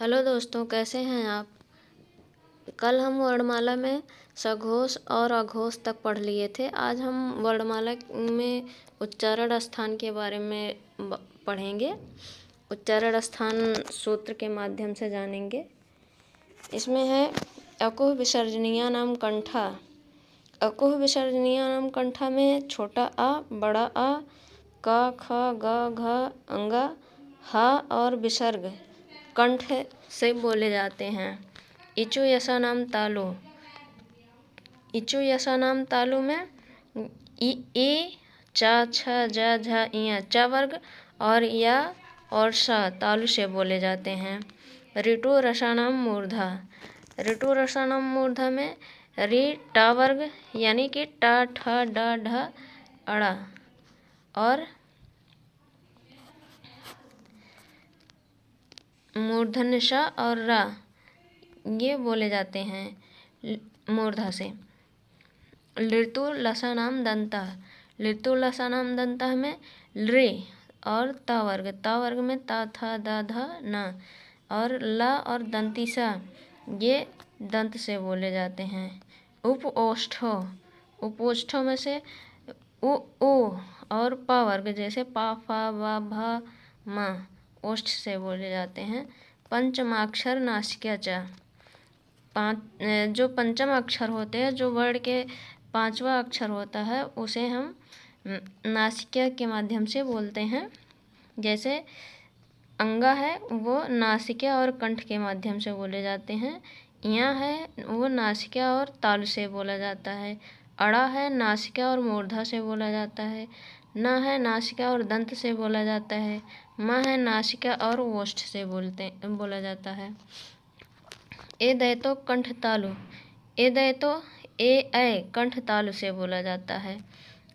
Hello दोस्तों, कैसे हैं आप। कल हम वर्णमाला में सघोष और अघोष तक पढ़ लिए थे। आज हम वर्णमाला में उच्चारण स्थान के बारे में पढ़ेंगे। उच्चारण स्थान सूत्र के माध्यम से जानेंगे। इसमें है अकुह विसर्जनीया नाम कंठा। अकुह विसर्जनीया नाम कंठा में छोटा आ, बड़ा आ, क, ख, ग, घ, अंगा, हा और विसर्ग कंठ से बोले जाते हैं। इचु यसा नाम तालु। इचु यसा नाम तालु में ई, चा, छ, जा, झा, इया चा वर्ग और या और सा तालु से बोले जाते हैं। ऋतु रसानाम मूर्धा। ऋतु रसानाम मूर्धा में रि टा वर्ग यानी कि टा, ठ, ड, ढ, अड़ा और मूर्धन्य श और रा ये बोले जाते हैं मूर्धा से। ऋतु लसा नाम दंता। ऋतु लसा नाम दंता में लृ और ता वर्ग में ता, था, दा, धा, ना और ला और दंती सा ये दंत से बोले जाते हैं। उपओष्ठो। उपोष्ठों में से उ और पा वर्ग जैसे पा, फा, वा, भा, मा ओष्ठ से बोले जाते हैं। पंचमाक्षर नासिका चा। जो पंचम अक्षर होते हैं, जो वर्ण के पांचवा अक्षर होता है, उसे हम नासिका के माध्यम से बोलते हैं। जैसे अंगा है वो नासिका और कंठ के माध्यम से बोले जाते हैं। या है वो नासिका और तालु से बोला जाता है। अड़ा है नासिका और मूर्धा से बोला जाता है। न है नासिका और दंत से बोला जाता है। म है नासिका और ओष्ठ से बोला जाता है। ए दैतो कंठ तालु। ए दैतो ए कंठ तालु से बोला जाता है।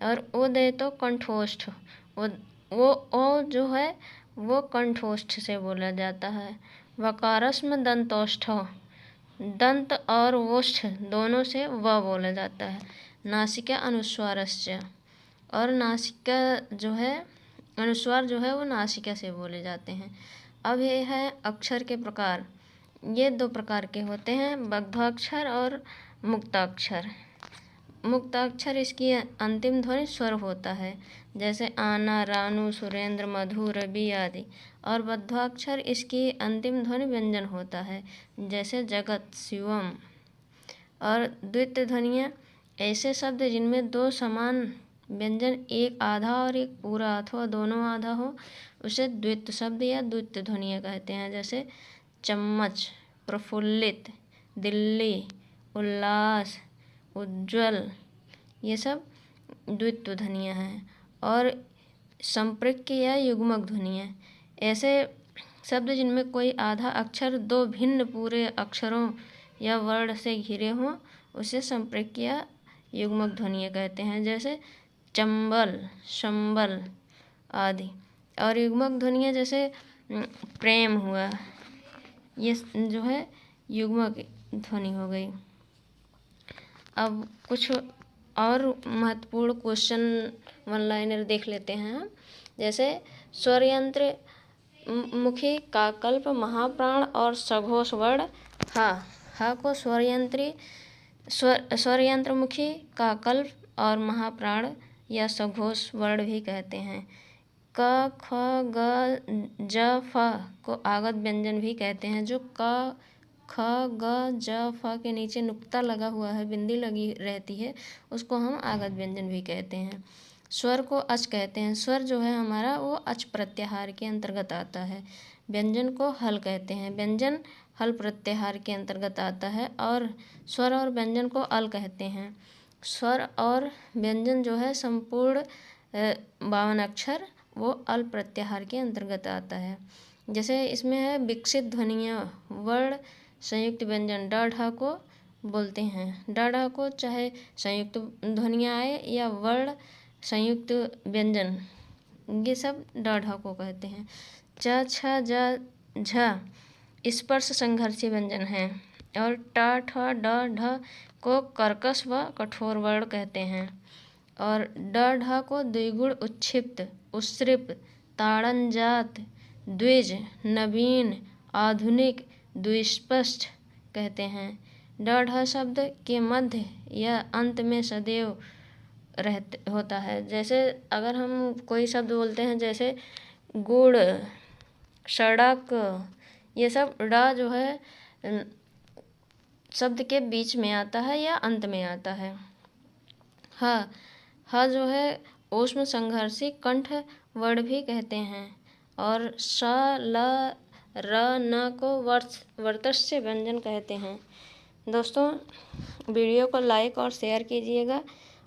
और ओ दैतो कंठोष्ठ। वो ओ जो है वो कंठोष्ठ से बोला जाता है। वकारस्म दंतोष्ठ। दंत और ओष्ठ दोनों से व बोला जाता है। नासिका अनुस्वारस्य। और नासिका जो है अनुस्वार जो है वो नासिका से बोले जाते हैं। अब ये है अक्षर के प्रकार। ये दो प्रकार के होते हैं, बद्धाक्षर और मुक्ताक्षर। मुक्ताक्षर इसकी अंतिम ध्वनि स्वर होता है, जैसे आना, रानू, सुरेंद्र, मधु, रवि आदि। और बद्धाक्षर इसकी अंतिम ध्वनि व्यंजन होता है, जैसे जगत, शिवम। और द्वितीय ध्वनियाँ ऐसे शब्द जिनमें दो समान व्यंजन, एक आधा और एक पूरा अथवा दोनों आधा हो, उसे द्वित्व शब्द या द्वितीय ध्वनियाँ कहते हैं। जैसे चम्मच, प्रफुल्लित, दिल्ली, उल्लास, उज्ज्वल ये सब द्वित्व ध्वनियाँ हैं। और संपृक्क या युग्मक ध्वनियाँ ऐसे शब्द जिनमें कोई आधा अक्षर दो भिन्न पूरे अक्षरों या वर्ण से घिरे हों, उसे संपृक्क या युग्मक ध्वनियाँ कहते हैं। जैसे चंबल, शंबल आदि। और युग्मक ध्वनियाँ जैसे प्रेम हुआ, ये जो है युग्मक ध्वनि हो गई। अब कुछ और महत्वपूर्ण क्वेश्चन वन लाइनर देख लेते हैं हम। जैसे स्वरयंत्र मुखी का कल्प महाप्राण और सघोष वर्ण हा को स्वरयंत्र मुखी का कल्प और महाप्राण या सघोष वर्ण भी कहते हैं। क, ख, ग, ज, फ को आगत व्यंजन भी कहते हैं। जो क, ख, ग, ज, फ के नीचे नुक्ता लगा हुआ है, बिंदी लगी रहती है, उसको हम आगत व्यंजन भी कहते हैं। स्वर को अच कहते हैं। स्वर जो है हमारा वो अच प्रत्याहार के अंतर्गत आता है। व्यंजन को हल कहते हैं। व्यंजन हल प्रत्याहार के अंतर्गत आता है। और स्वर और व्यंजन को अल कहते हैं। स्वर और व्यंजन जो है संपूर्ण 52 अक्षर वो अल प्रत्याहार के अंतर्गत आता है। जैसे इसमें है विकसित ध्वनियाँ, वर्ण संयुक्त व्यंजन ड ढ को बोलते हैं। ड ढ को चाहे संयुक्त ध्वनियाँ आए या वर्ण संयुक्त व्यंजन, ये सब ड ढ को कहते हैं। च, छ, ज, झ स्पर्श संघर्षी व्यंजन हैं। और ट, ठ, ड, ढ को कर्कश व कठोर वर्ण कहते हैं। और ड ढ को द्विगुण, उच्छिप्त, उस्त्रिप, ताड़नजात, द्विज, नवीन आधुनिक द्विस्पष्ट कहते हैं। ड ढ शब्द के मध्य या अंत में सदैव होता है। जैसे अगर हम कोई शब्द बोलते हैं जैसे गुड़, सड़क, ये सब ड जो है शब्द के बीच में आता है या अंत में आता है। ह जो है ऊष्म संघर्षी कंठ वर्ण भी कहते हैं। और स, ल, र, न को वर्तस्य व्यंजन कहते हैं। दोस्तों, वीडियो को लाइक और शेयर कीजिएगा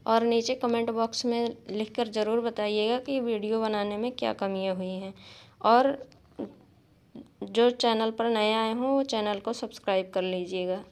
और नीचे कमेंट बॉक्स में लिखकर ज़रूर बताइएगा कि वीडियो बनाने में क्या कमियां हुई हैं। और जो चैनल पर नए आए हों वो चैनल को सब्सक्राइब कर लीजिएगा।